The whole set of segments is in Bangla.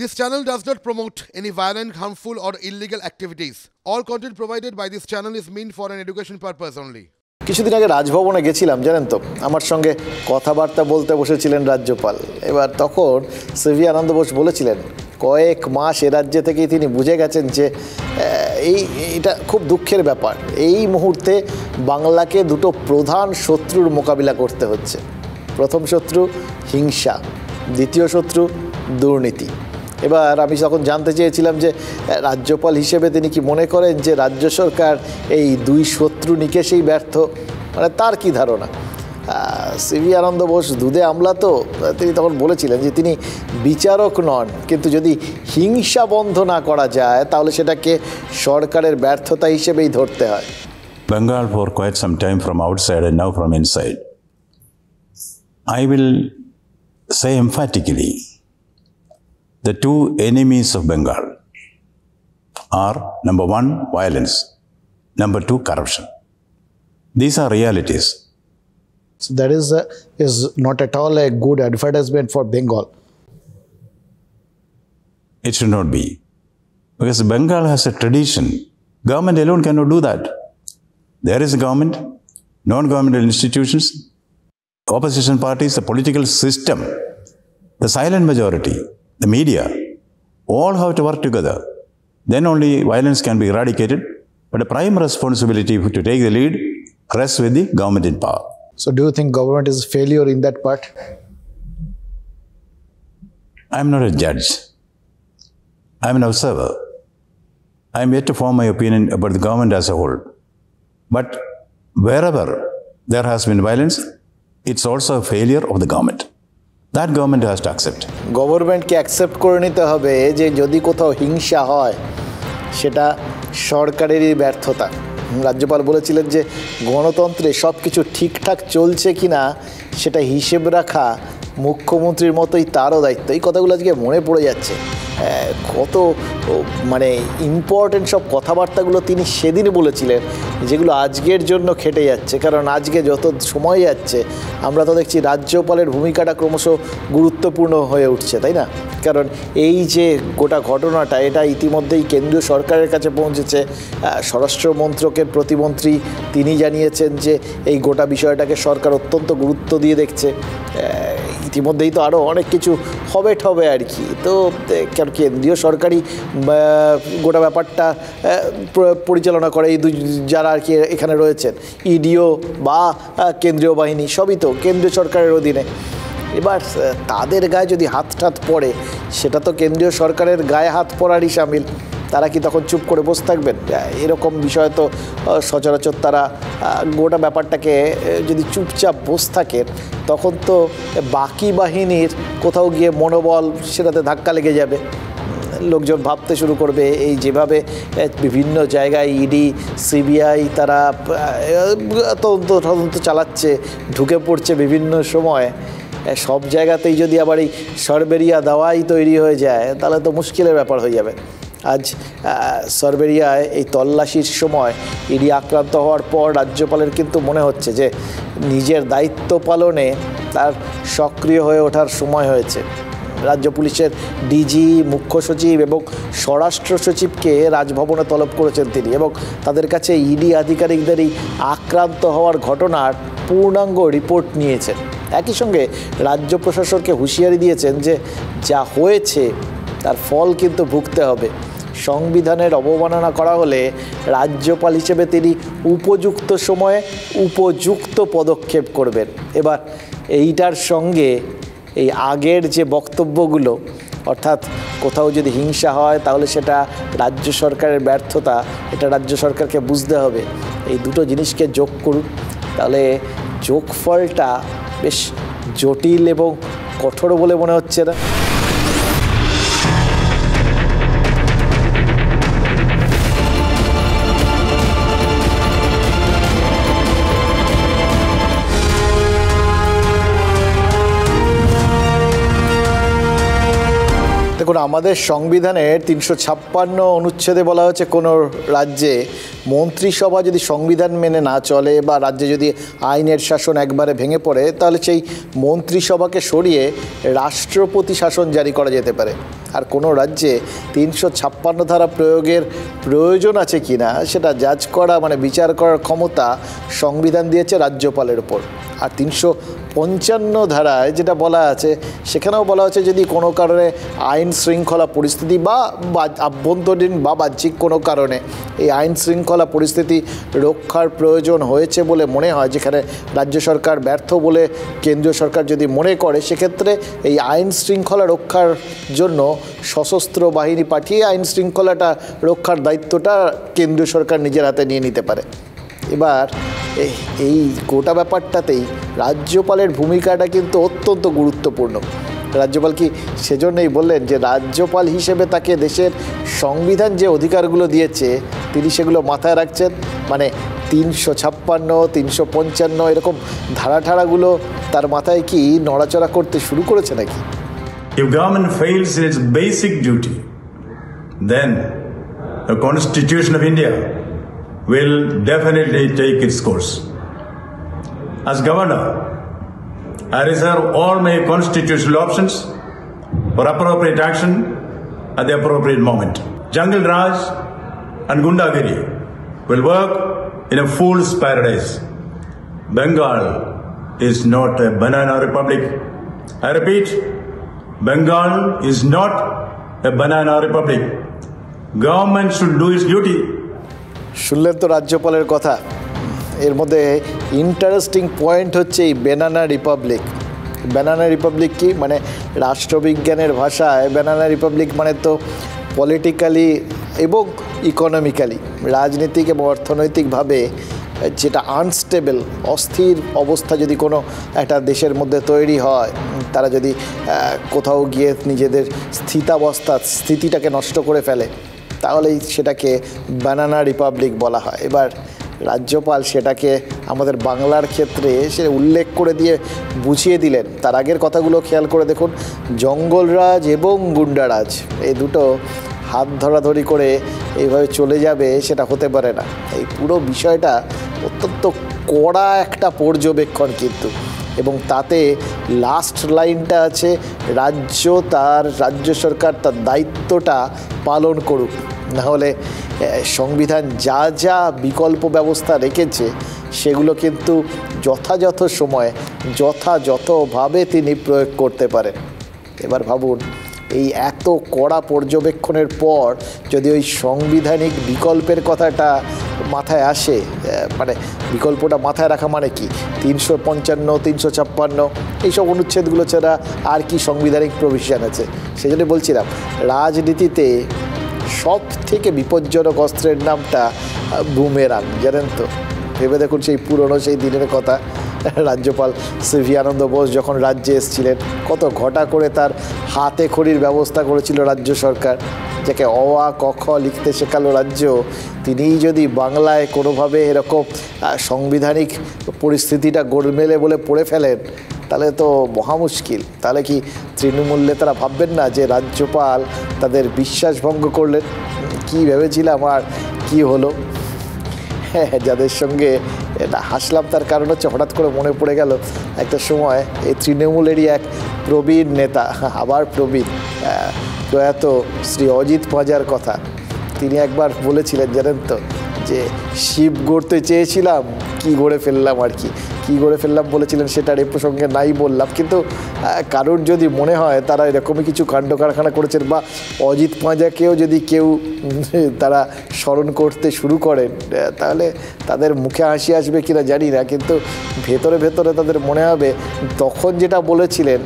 This channel does not promote any violent, harmful, or illegal activities. All content provided by this channel is meant for an education purpose only. কিছুদিন আগে রাজভবনে গেছিলাম, জানেন তো, আমার সঙ্গে কথাবার্তা বলতে বসেছিলেন রাজ্যপাল। এবার তখন সিভি আনন্দ বোস বলেছিলেন কয়েক মাস এ রাজ্যে থেকেই তিনি বুঝে গেছেন যে এটা খুব দুঃখের ব্যাপার, এই মুহূর্তে বাংলাকে দুটো প্রধান শত্রুর মোকাবিলা করতে হচ্ছে। প্রথম শত্রু হিংসা, দ্বিতীয় শত্রু দুর্নীতি। এবার আমি তখন জানতে চেয়েছিলাম যে রাজ্যপাল হিসেবে তিনি কি মনে করেন যে রাজ্য সরকার এই দুই শত্রু নিকেশেই ব্যর্থ, মানে তার কি ধারণা? সিভি আনন্দ বোস দুধে আমলা, তো তিনি তখন বলেছিলেন যে তিনি বিচারক নন, কিন্তু যদি হিংসা বন্ধ না করা যায় তাহলে সেটাকে সরকারের ব্যর্থতা হিসেবেই ধরতে হয়। Bengal for quite some time from outside and now from inside. I will say emphatically, the two enemies of Bengal are, number one, violence, number two, corruption. These are realities. So that is not at all a good advertisement for Bengal. It should not be, because Bengal has a tradition. Government alone cannot do that. There is a government, non-governmental institutions, opposition parties, the political system, the silent majority, the media, all have to work together. Then only violence can be eradicated. But the prime responsibility to take the lead rests with the government in power. So do you think government is a failure in that part? I am not a judge. I am an observer. I am yet to form my opinion about the government as a whole. But wherever there has been violence, it's also a failure of the government. That government has to accept. গভর্নমেন্টকে অ্যাকসেপ্ট করে নিতে হবে যে যদি কোথাও হিংসা হয় সেটা সরকারেরই ব্যর্থতা। রাজ্যপাল বলেছিলেন যে গণতন্ত্রে সব কিছু ঠিকঠাক চলছে কিনা সেটা হিসেব রাখা মুখ্যমন্ত্রীর মতোই তারও দায়িত্ব। এই কথাগুলো আজকে মনে পড়ে যাচ্ছে। কত মানে ইম্পর্টেন্ট সব কথাবার্তাগুলো তিনি সেদিন বলেছিলেন, যেগুলো আজকের জন্য খেটে যাচ্ছে। কারণ আজকে যত সময় যাচ্ছে আমরা তো দেখছি রাজ্যপালের ভূমিকাটা ক্রমশ গুরুত্বপূর্ণ হয়ে উঠছে, তাই না? কারণ এই যে গোটা ঘটনাটা, এটা ইতিমধ্যেই কেন্দ্রীয় সরকারের কাছে পৌঁছেছে। স্বরাষ্ট্র মন্ত্রকের প্রতিমন্ত্রী তিনি জানিয়েছেন যে এই গোটা বিষয়টাকে সরকার অত্যন্ত গুরুত্ব দিয়ে দেখছে। ইতিমধ্যেই তো আরও অনেক কিছু হবে ঠবে আর কি। তো কেন্দ্রীয় সরকারি গোটা ব্যাপারটা পরিচালনা করে এই যারা আর কি এখানে রয়েছেন, ইডিও বা কেন্দ্রীয় বাহিনী, সবই তো কেন্দ্রীয় সরকারের অধীনে। এবার তাদের গায়ে যদি হাত পড়ে, সেটা তো কেন্দ্রীয় সরকারের গায়ে হাত পড়ারই সামিল। তারা কি তখন চুপ করে বসে থাকবেন? এরকম বিষয় তো সচরাচর তারা গোটা ব্যাপারটাকে যদি চুপচাপ বসে থাকেন, তখন তো বাকি বাহিনীর কোথাও গিয়ে মনোবল সেটাতে ধাক্কা লেগে যাবে। লোকজন ভাবতে শুরু করবে এই যেভাবে বিভিন্ন জায়গায় ইডি, সিবিআই তারা তদন্ত চালাচ্ছে, ঢুকে পড়ছে বিভিন্ন সময়, সব জায়গাতেই যদি আবার এই সরবেরিয়া দাওয়াই তৈরি হয়ে যায় তাহলে তো মুশকিলের ব্যাপার হয়ে যাবে। আজ সরবেরিয়ায় এই তল্লাশির সময় ইডি আক্রান্ত হওয়ার পর রাজ্যপালের কিন্তু মনে হচ্ছে যে নিজের দায়িত্ব পালনে তার সক্রিয় হয়ে ওঠার সময় হয়েছে। রাজ্য পুলিশের ডিজি, মুখ্য সচিব এবং স্বরাষ্ট্র সচিবকে রাজভবনে তলব করেছেন তিনি, এবং তাদের কাছে ইডি আধিকারিকদেরই আক্রান্ত হওয়ার ঘটনার পূর্ণাঙ্গ রিপোর্ট নিয়েছেন। একই সঙ্গে রাজ্য প্রশাসনকে হুঁশিয়ারি দিয়েছেন যে যা হয়েছে তার ফল কিন্তু ভুগতে হবে। সংবিধানের অবমাননা করা হলে রাজ্যপাল হিসেবে তিনি উপযুক্ত সময়ে উপযুক্ত পদক্ষেপ করবেন। এবার এইটার সঙ্গে এই আগের যে বক্তব্যগুলো, অর্থাৎ কোথাও যদি হিংসা হয় তাহলে সেটা রাজ্য সরকারের ব্যর্থতা, এটা রাজ্য সরকারকে বুঝতে হবে। এই দুটো জিনিসকে যোগ করুন, তাহলে যোগফলটা বেশ জটিল এবং কঠোর বলে মনে হচ্ছে না? দেখুন, আমাদের সংবিধানের 356 অনুচ্ছেদে বলা হয়েছে কোনো রাজ্যে মন্ত্রিসভা যদি সংবিধান মেনে না চলে বা রাজ্যে যদি আইনের শাসন একবারে ভেঙে পড়ে, তাহলে সেই মন্ত্রিসভাকে সরিয়ে রাষ্ট্রপতি শাসন জারি করা যেতে পারে। আর কোনো রাজ্যে 356 ধারা প্রয়োগের প্রয়োজন আছে কি না সেটা জাজ করা, মানে বিচার করার ক্ষমতা সংবিধান দিয়েছে রাজ্যপালের উপর। আর 355 ধারায় যেটা বলা আছে, সেখানেও বলা হচ্ছে যদি কোনো কারণে আইন শৃঙ্খলা পরিস্থিতি বা আভ্যন্তরীণ বা বাহ্যিক কোনো কারণে এই আইন শৃঙ্খলা পরিস্থিতি রক্ষার প্রয়োজন হয়েছে বলে মনে হয়, যেখানে রাজ্য সরকার ব্যর্থ বলে কেন্দ্রীয় সরকার যদি মনে করে, সেক্ষেত্রে এই আইন শৃঙ্খলা রক্ষার জন্য সশস্ত্র বাহিনী পাঠিয়ে আইন শৃঙ্খলাটা রক্ষার দায়িত্বটা কেন্দ্রীয় সরকার নিজের হাতে নিয়ে নিতে পারে। এবার এই গোটা ব্যাপারটাতেই রাজ্যপালের ভূমিকাটা কিন্তু অত্যন্ত গুরুত্বপূর্ণ। রাজ্যপাল কি সেজন্যই বললেন যে রাজ্যপাল হিসেবে তাকে দেশের সংবিধান যে অধিকারগুলো দিয়েছে তিনি সেগুলো মাথায় রাখছেন, মানে 356, 355 এরকম ধারাগুলো তার মাথায় কি নড়াচড়া করতে শুরু করেছে নাকি? If government fails in its basic duty, then the Constitution of India will definitely take its course. As governor, I reserve all my constitutional options for appropriate action at the appropriate moment. Jungle Raj and Gundagiri will work in a fool's paradise. Bengal is not a banana republic. I repeat, Bengal is not a banana republic. Government should do its duty. শুনলেন তো রাজ্যপালের কথা। এর মধ্যে ইন্টারেস্টিং পয়েন্ট হচ্ছে এই ব্যানানা রিপাবলিক। ব্যানানা রিপাবলিক কি, মানে রাষ্ট্রবিজ্ঞানের ভাষায় ব্যানানা রিপাবলিক মানে তো পলিটিক্যালি এবং ইকোনমিক্যালি, রাজনীতিক এবং অর্থনৈতিকভাবে যেটা আনস্টেবল, অস্থির অবস্থা যদি কোনো একটা দেশের মধ্যে তৈরি হয়, তারা যদি কোথাও গিয়ে নিজেদের স্থিতিটাকে নষ্ট করে ফেলে, তাহলেই সেটাকে ব্যানানা রিপাবলিক বলা হয়। এবার রাজ্যপাল সেটাকে আমাদের বাংলার ক্ষেত্রে সে উল্লেখ করে দিয়ে বুঝিয়ে দিলেন। তার আগের কথাগুলো খেয়াল করে দেখুন, জঙ্গলরাজ এবং গুন্ডারাজ এই দুটো হাত ধরাধরি করে এইভাবে চলে যাবে সেটা হতে পারে না। এই পুরো বিষয়টা অত্যন্ত কড়া একটা পর্যবেক্ষণ কিন্তু, এবং তাতে লাস্ট লাইনটা আছে রাজ্য সরকার তার দায়িত্বটা পালন করুক, নাহলে সংবিধান যা যা বিকল্প ব্যবস্থা রেখেছে সেগুলো কিন্তু যথাযথ সময়ে যথাযথভাবে তিনি প্রয়োগ করতে পারেন। এবার ভাবুন, এই এত কড়া পর্যবেক্ষণের পর যদি ওই সাংবিধানিক বিকল্পের কথাটা মাথায় আসে, মানে বিকল্পটা মাথায় রাখা মানে কি, 355, 356 এইসব অনুচ্ছেদগুলো ছাড়া আর কি সাংবিধানিক প্রভিশন আছে? সেজন্য বলছিলাম রাজনীতিতে সব থেকে বিপজ্জনক অস্ত্রের নামটা বুমেরাং, জানেন তো? ভেবে দেখুন সেই পুরনো সেই দিনের কথা, রাজ্যপাল সিভি আনন্দ বোস যখন রাজ্যে এসেছিলেন, কত ঘটা করে তার হাতে খড়ির ব্যবস্থা করেছিল রাজ্য সরকার, যাকে অ আ ক খ লিখতে শেখালো রাজ্য। তিনিই যদি বাংলায় কোনোভাবে এরকম সাংবিধানিক পরিস্থিতিটা গোলমেলে বলে পড়ে ফেলেন, তাহলে তো মহা মুশকিল। তাহলে কি তৃণমূলে তারা ভাববেন না যে রাজ্যপাল তাদের বিশ্বাসভঙ্গ করলেন? কি ভেবেছিলাম আর কি হলো। হ্যাঁ, যাদের সঙ্গে হাসলাম তার কারণ হচ্ছে হঠাৎ করে মনে পড়ে গেল একটা সময় এই তৃণমূলেরই এক প্রবীণ নেতা, আবার প্রবীণ, প্রয়াত শ্রী অজিত পাঁজার কথা। তিনি একবার বলেছিলেন, জানেন তো, যে শিব গড়তে চেয়েছিলাম, কি গড়ে ফেললাম আর কি গড়ে ফেললাম বলেছিলেন, সেটার এ প্রসঙ্গে নাই বললাম। কিন্তু কারোর যদি মনে হয় তারা এরকমই কিছু কাণ্ড কারখানা করেছেন, বা অজিত পাঁজাকেও যদি কেউ তারা স্মরণ করতে শুরু করেন, তাহলে তাদের মুখে হাসি আসবে কিনা জানি না, কিন্তু ভেতরে ভেতরে তাদের মনে হবে তখন যেটা বলেছিলেন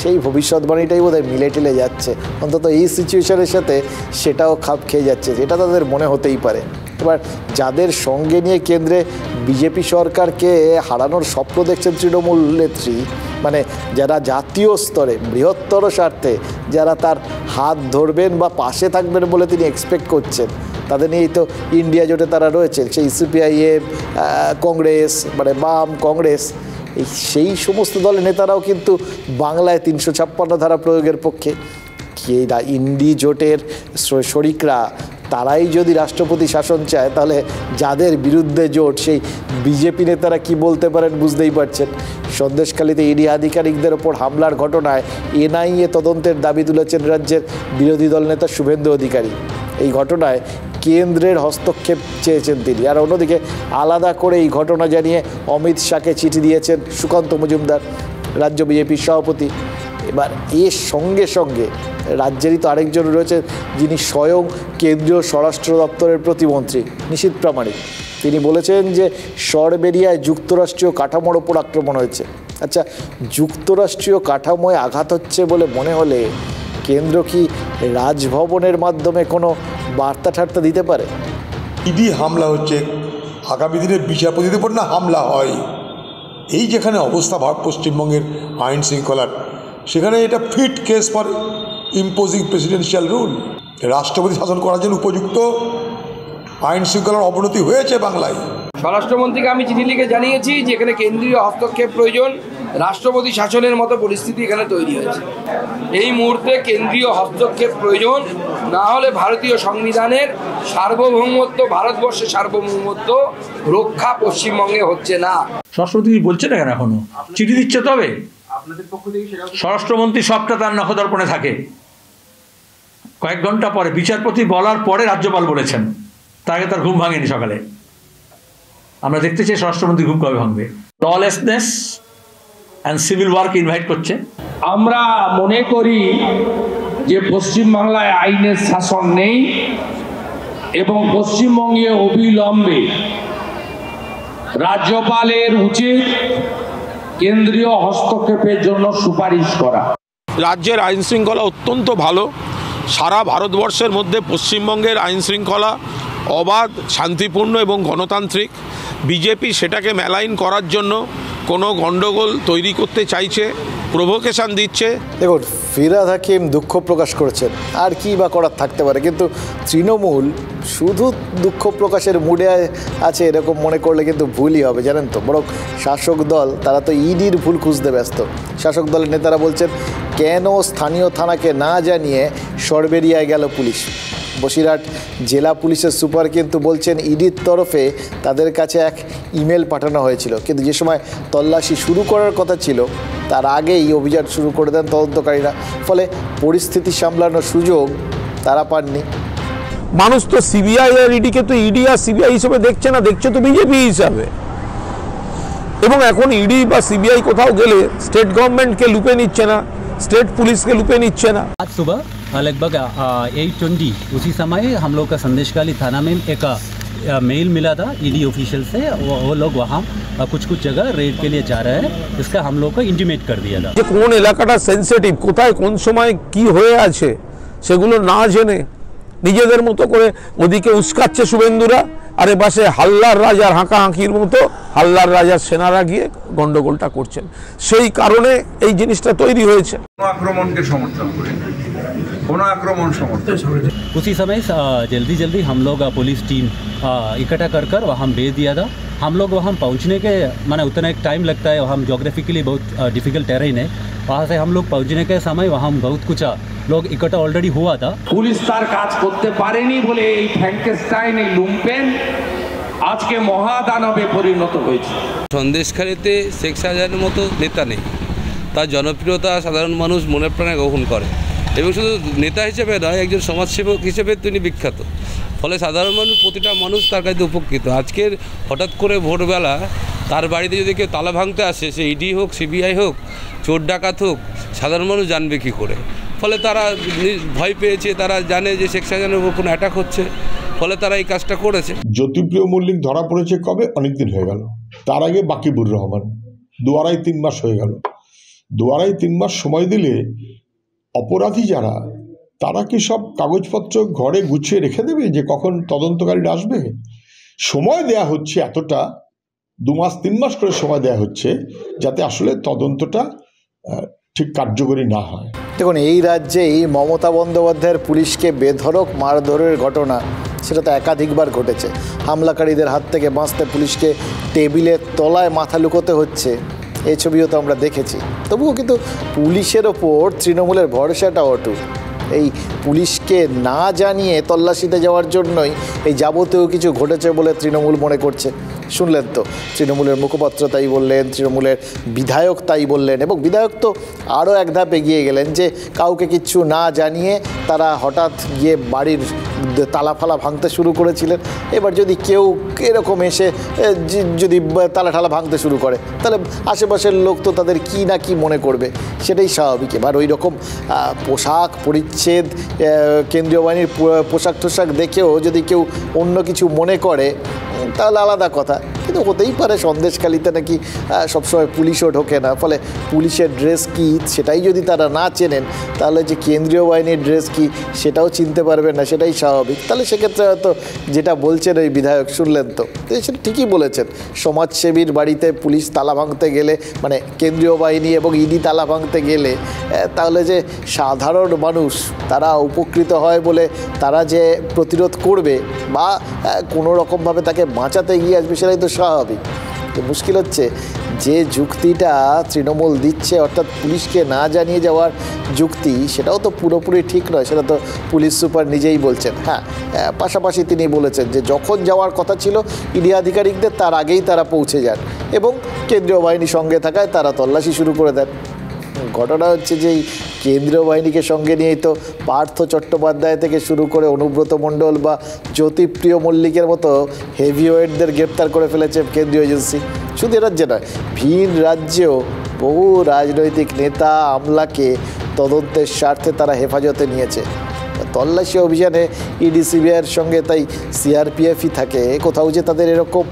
সেই ভবিষ্যৎবাণীটাই বোধহয় মিলে টেলে যাচ্ছে, অন্তত এই সিচুয়েশনের সাথে সেটাও খাপ খেয়ে যাচ্ছে, এটা তাদের মনে হতেই পারে। এবার যাদের সঙ্গে নিয়ে কেন্দ্রে বিজেপি সরকারকে হারানোর স্বপ্ন দেখছেন তৃণমূল নেত্রী, মানে যারা জাতীয় স্তরে বৃহত্তর স্বার্থে যারা তার হাত ধরবেন বা পাশে থাকবেন বলে তিনি এক্সপেক্ট করছেন, তাদের নিয়েই তো ইন্ডিয়া জোটে তারা রয়েছেন, সেই সিপিআইএম, কংগ্রেস, মানে বাম কংগ্রেস, সেই সমস্ত দলের নেতারাও কিন্তু বাংলায় 356 ধারা প্রয়োগের পক্ষে। কি ইন্ডি জোটের শরিকরা তারাই যদি রাষ্ট্রপতি শাসন চায়, তাহলে যাদের বিরুদ্ধে জোট সেই বিজেপি নেতারা কি বলতে পারেন বুঝতেই পারছেন। সন্দেশখালীতে ইডি আধিকারিকদের ওপর হামলার ঘটনায় এনআইএ তদন্তের দাবি তুলেছেন রাজ্যের বিরোধী দল নেতা শুভেন্দু অধিকারী। এই ঘটনায় কেন্দ্রের হস্তক্ষেপ চেয়েছেন তিনি। আর অন্যদিকে আলাদা করে এই ঘটনা জানিয়ে অমিত শাহকে চিঠি দিয়েছেন সুকান্ত মজুমদার, রাজ্য বিজেপির সভাপতি। এবার এর সঙ্গে সঙ্গে রাজ্যেরই তো আরেকজন রয়েছেন যিনি স্বয়ং কেন্দ্রীয় স্বরাষ্ট্র দপ্তরের প্রতিমন্ত্রী নিশীথ প্রামাণিক। তিনি বলেছেন যে সরবেরিয়ায় যুক্তরাষ্ট্রীয় কাঠামোর ওপর আক্রমণ হয়েছে। আচ্ছা, যুক্তরাষ্ট্রীয় কাঠামোয় আঘাত হচ্ছে বলে মনে হলে কেন্দ্র কি রাজভবনের মাধ্যমে কোনো বার্তা ঠার্তা দিতে পারে? ইডি হামলা হচ্ছে, আগামী দিনে বিচারপতিদের উপর না হামলা হয়, এই যেখানে অবস্থা পশ্চিমবঙ্গের আইন শৃঙ্খলার, সেখানে এটা fit case for imposing presidential rule. রাষ্ট্রপতি শাসন করার জন্য উপযুক্ত আইন শৃঙ্খলার অবনতি হয়েছে বাংলায়। স্বরাষ্ট্রমন্ত্রীকে আমি চিঠি লিখে জানিয়েছি যে এখানে কেন্দ্রীয় হস্তক্ষেপ প্রয়োজন, রাষ্ট্রপতি শাসনের মতো পরিস্থিতি এখানে তৈরি হয়েছে। এই মুহূর্তে কেন্দ্রীয় হস্তক্ষেপ প্রয়োজন, না হলে ভারতীয় সংবিধানের সার্বভৌমত্ব, ভারতবর্ষের সার্বভৌমত্ব রক্ষা পশ্চিমবঙ্গে হচ্ছে না। স্বরাষ্ট্রমন্ত্রী বলছে না কেন, এখনো চিঠি দিচ্ছে। তবে স্বরাষ্ট্রমন্ত্রী সবটা তার নখদর্পণে থাকে। কয়েক ঘন্টা পরে বিচারপতি বলার পরে রাজ্যপাল বলেছেন, তার আগে তার ঘুম ভাঙেনি সকালে। আমরা দেখতে চাই স্বরাষ্ট্রমন্ত্রী ঘুম কবে ভাঙবে। Lawlessness and civil work invite করছে। আমরা মনে করি যে পশ্চিমবাংলায় আইনের শাসন নেই এবং পশ্চিমবঙ্গে অবিলম্বে রাজ্যপালের উচিত কেন্দ্রীয় হস্তক্ষেপের জন্য সুপারিশ করা। রাজ্যের আইন শৃঙ্খলা অত্যন্ত ভালো। সারা ভারতবর্ষের মধ্যে পশ্চিমবঙ্গের আইন শৃঙ্খলা অবাধ, শান্তিপূর্ণ এবং গণতান্ত্রিক। বিজেপি সেটাকে মেলাইন করার জন্য কোনো গণ্ডগোল তৈরি করতে চাইছে, প্রভোকেশন দিচ্ছে। দেখুন, ফিরহাদ হাকিম দুঃখ প্রকাশ করেছেন, আর কি বা করার থাকতে পারে। কিন্তু তৃণমূল শুধু দুঃখ প্রকাশের মুডে আছে এরকম মনে করলে কিন্তু ভুলই হবে, জানেন তো। বরং শাসক দল তারা তো ইডির ভুল খুঁজতে ব্যস্ত। শাসক দলের নেতারা বলছেন, কেন স্থানীয় থানাকে না জানিয়ে সরবেরিয়ায় গেল পুলিশ। বসিরহাট জেলা পুলিশের সুপার কিন্তু বলছেন ইডির তরফে তাদের কাছে এক ইমেল পাঠানো হয়েছিল, কিন্তু যে সময় তল্লাশি শুরু করার কথা ছিল তার আগেই অভিযান শুরু করে দেন তদন্তকারীরা। ফলে পরিস্থিতি সামলানোর সুযোগ তারা পাননি। মানুষ তো সিবিআই আর ইডিকে তো ইডি আর সিবিআই হিসেবে দেখছে না, দেখছে তো বিজেপি হিসাবে। এবং এখন ইডি বা সিবিআই কোথাও গেলে স্টেট গভর্নমেন্টকে লুপে নিচ্ছে না, स्टेट पुलिस के लुपे नीचे ना। आज सुबह लगभग 8:20 उसी समय हम लोग का संदेशखाली थाना में एक मेल मिला था ईडी ऑफिशियल से। वो लोग वहाँ कुछ जगह रेड के लिए जा रहे हैं, इसका हम लोग को इंटीमेट कर दिया था। কোন এলাকাটা সেনসিটিভ, কোথায় কোন সময় কি হয়ে আছে সেগুলো না জেনে নিজেদের মতো করে ওদিকে উস্কাচ্ছে শুভেন্দুরা, আর এ পাশে হাল্লার রাজার হাঁকাহাঁকির মতো হাল্লার রাজার সেনারা গিয়ে গন্ডগোলটা করছেন। সেই কারণে এই জিনিসটা তৈরি হয়েছে। আক্রমণকে সমর্থন করে কোনো আক্রমণ সমর্থন। उसी समय जल्दी हम लोग पुलिस टीम इकट्ठा कर वहाँ भेज दिया था। हम लोग वहाँ पहुँचने के माने उतना एक टाइम लगता है, वहाँ जोग्राफिकली बहुत डिफिकल्ट टेरेन है। वहाँ से हम लोग पहुँचने के समय वहाँ बहुत कुछ लोग इकट्ठा ऑलरेडी हुआ था। পুলিশ তার কাজ করতে পারেনি বলে এই ফ্র্যাঙ্কেস্টাইন, এই লুম্পেন আজকে মহাদানবে পরিণত হয়েছে। সন্দেশখালীতে শেখ শাহজাহানের মতো নেতা নেই, তার জনপ্রিয়তা সাধারণ মানুষ মনে প্রাণে গ্রহণ করে এবং শুধু নেতা হিসেবে নয়, একজন সমাজসেবক হিসেবে তিনি বিখ্যাত। ফলে সাধারণ মানুষ, প্রতিটা মানুষ তার কাছে উপকৃত। আজকের হঠাৎ করে ভোরবেলা তার বাড়িতে যদি কেউ তালা ভাঙতে আসে, সে ইডি হোক, সিবিআই হোক, চোর ডাকাত হোক, সাধারণ মানুষ জানবে কী করে। ফলে তারা ভয় পেয়েছে, তারা জানে যে শেখ শাহজাহানের উপর কোনো অ্যাটাক হচ্ছে, ফলে তারা এই কাজটা করেছে। জ্যোতিপ্রিয় মল্লিক ধরা পড়েছে কবে? অনেক দিন হয়ে গেল। তার আগে বাকিবুর রহমান 2-2.5-3 মাস হয়ে গেল। 2-2.5-3 মাস সময় দিলে অপরাধী যারা, তারা কি সব কাগজপত্র ঘরে গুছিয়ে রেখে দেবে যে কখন তদন্তকারীরা আসবে? সময় দেয়া হচ্ছে এতটা, 2 মাস 3 মাস করে সময় দেয়া হচ্ছে যাতে আসলে তদন্তটা ঠিক কার্যকরী না হয়। দেখুন, এই রাজ্যেই মমতা বন্দ্যোপাধ্যায়ের পুলিশকে বেধড়ক মারধরের ঘটনা সেটা তো একাধিকবার ঘটেছে। হামলাকারীদের হাত থেকে বাঁচতে পুলিশকে টেবিলের তলায় মাথা লুকোতে হচ্ছে, এই ছবিও তো আমরা দেখেছি। তবুও কিন্তু পুলিশের ওপর তৃণমূলের ভরসাটা অটুট। এই পুলিশকে না জানিয়ে তল্লাশিতে যাওয়ার জন্যই এই যাবতীয় কিছু ঘটেছে বলে তৃণমূল মনে করছে। শুনলেন তো, তৃণমূলের মুখপাত্র তাই বললেন, তৃণমূলের বিধায়ক তাই বললেন, এবং বিধায়ক তো আরও এক ধাপ এগিয়ে গেলেন যে কাউকে কিচ্ছু না জানিয়ে তারা হঠাৎ গিয়ে বাড়ির তালা ফালা ভাঙতে শুরু করেছিলেন। এবার যদি কেউ এরকম এসে যদি তালা ঠালা ভাঙতে শুরু করে তাহলে আশেপাশের লোক তো তাদের কি না কি মনে করবে, সেটাই স্বাভাবিক। এবার ওই রকম পোশাক পরিচ্ছেদ, কেন্দ্রীয় বাহিনীর পোশাক টোশাক দেখেও যদি কেউ অন্য কিছু মনে করে তাহলে আলাদা কথা, কিন্তু হতেই পারে সন্দেশখালিতে নাকি সবসময় পুলিশও ঢোকে না, ফলে পুলিশের ড্রেস কী সেটাই যদি তারা না চেনেন তাহলে যে কেন্দ্রীয় বাহিনীর ড্রেস কী সেটাও চিনতে পারবেন না, সেটাই স্বাভাবিক। তাহলে সেক্ষেত্রে হয়তো যেটা বলছেন ওই বিধায়ক, শুনলেন তো, সেটা ঠিকই বলেছেন। সমাজসেবীর বাড়িতে পুলিশ তালা ভাঙতে গেলে, মানে কেন্দ্রীয় বাহিনী এবং ইডি তালা ভাঙতে গেলে, তাহলে যে সাধারণ মানুষ তারা উপকৃত হয় বলে তারা যে প্রতিরোধ করবে বা কোনো রকমভাবে তাকে বাঁচাতে এগিয়ে আসবে সেটাই তো স্বাভাবিক। তো মুশকিল হচ্ছে যে যুক্তিটা তৃণমূল দিচ্ছে, অর্থাৎ পুলিশকে না জানিয়ে যাওয়ার যুক্তি, সেটাও তো পুরোপুরি ঠিক নয়, সেটা তো পুলিশ সুপার নিজেই বলছেন। হ্যাঁ, পাশাপাশি তিনি বলেছেন যে যখন যাওয়ার কথা ছিল ইডি আধিকারিকদের তার আগেই তারা পৌঁছে যান এবং কেন্দ্রীয় বাহিনীর সঙ্গে থাকায় তারা তল্লাশি শুরু করে দেন। ঘটনা হচ্ছে যে এই কেন্দ্রীয় বাহিনীকে সঙ্গে নিয়েই তো পার্থ চট্টোপাধ্যায় থেকে শুরু করে অনুব্রত মণ্ডল বা জ্যোতিপ্রিয় মল্লিকের মতো হেভিওয়েটদের গ্রেপ্তার করে ফেলেছে কেন্দ্রীয় এজেন্সি। শুধু এ রাজ্যে নয়, ভিন রাজ্যেও বহু রাজনৈতিক নেতা আমলাকে তদন্তের স্বার্থে তারা হেফাজতে নিয়েছে। তল্লাশি অভিযানে ইডি সিবিআইয়ের সঙ্গে তাই সিআরপিএফই থাকে। কোথাও যে তাদের এরকম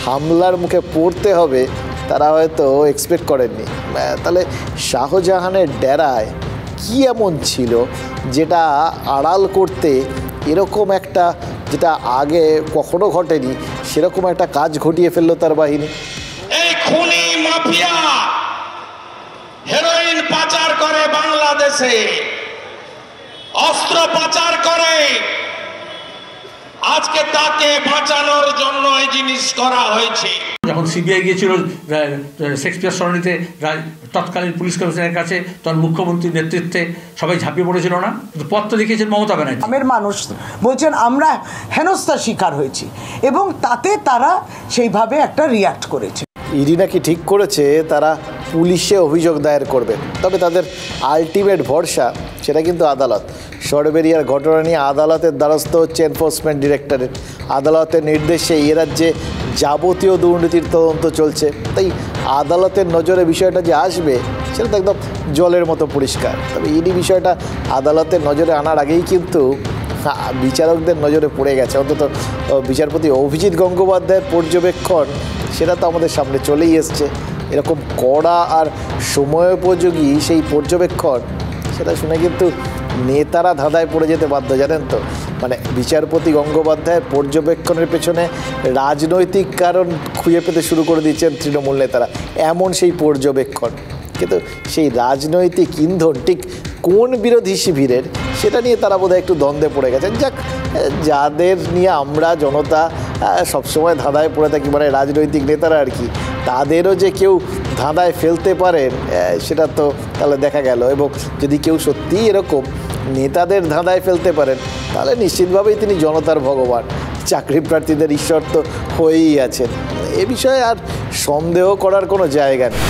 হামলার মুখে পড়তে হবে তারা হয়তো এক্সপেক্ট করেননি। তাহলে শাহজাহানের ডেরায় কি এমন ছিল যেটা আড়াল করতে এরকম একটা, যেটা আগে কখনো ঘটেনি, সেরকম একটা কাজ ঘটিয়ে ফেললো তার বাহিনী? এই খুনি মাফিয়া হেরোইন পাচার করে বাংলাদেশে, অস্ত্র পাচার করে, আজকে তাকে বাঁচানোর জন্য এই জিনিস করা হয়েছে। যখন সিবিআই গিয়েছিল শেক্সপিয়ার সরণিতে তৎকালীন পুলিশ কমিশনারের কাছে, তখন মুখ্যমন্ত্রীর নেতৃত্বে সবাই ঝাঁপিয়ে পড়েছিল না? পথ তো দেখিয়েছেন মমতা ব্যানার্জি। গ্রামের মানুষ বলছেন আমরা হেনস্থার শিকার হয়েছি, এবং তাতে তারা সেইভাবে একটা রিয়াক্ট করেছে। ইডি নাকি ঠিক করেছে তারা পুলিশে অভিযোগ দায়ের করবে, তবে তাদের আলটিমেট ভরসা সেটা কিন্তু আদালত। সরবেরিয়ার ঘটনা নিয়ে আদালতের দ্বারস্থ হচ্ছে এনফোর্সমেন্ট ডিরেক্টরেট। আদালতের নির্দেশে এ রাজ্যে যাবতীয় দুর্নীতির তদন্ত চলছে, তাই আদালতের নজরে বিষয়টা যে আসবে সেটা তো একদম জলের মতো পরিষ্কার। তবে ইডি বিষয়টা আদালতের নজরে আনার আগেই কিন্তু বিচারকদের নজরে পড়ে গেছে। অন্তত বিচারপতি অভিজিৎ গঙ্গোপাধ্যায়ের পর্যবেক্ষণ সেটা তো আমাদের সামনে চলেই এসছে। এরকম কড়া আর সময়োপযোগী সেই পর্যবেক্ষণ, সেটা শুনে কিন্তু নেতারা ধাঁধায় পড়ে যেতে বাধ্য, জানেন তো। মানে বিচারপতি গঙ্গোপাধ্যায়ের পর্যবেক্ষণের পেছনে রাজনৈতিক কারণ খুঁজে পেতে শুরু করে দিচ্ছেন তৃণমূল নেতারা, এমন সেই পর্যবেক্ষণ। কিন্তু সেই রাজনৈতিক ইন্ধন ঠিক কোন বিরোধী শিবিরের সেটা নিয়ে তারা বোধহয় একটু দ্বন্দ্বে পড়ে গেছেন। যাক, যাদের নিয়ে আমরা জনতা সবসময় ধাঁধায় পড়ে থাকি, মানে রাজনৈতিক নেতারা আর কি, তাদেরও যে কেউ ধাঁধায় ফেলতে পারেন সেটা তো তাহলে দেখা গেল। এবং যদি কেউ সত্যিই এরকম নেতাদের ধাঁধায় ফেলতে পারেন তাহলে নিশ্চিতভাবেই তিনি জনতার ভগবান, চাকরি প্রার্থীদের ঈশ্বর তো হয়েই আছেন। এ বিষয়ে আর সন্দেহ করার কোনো জায়গা নেই।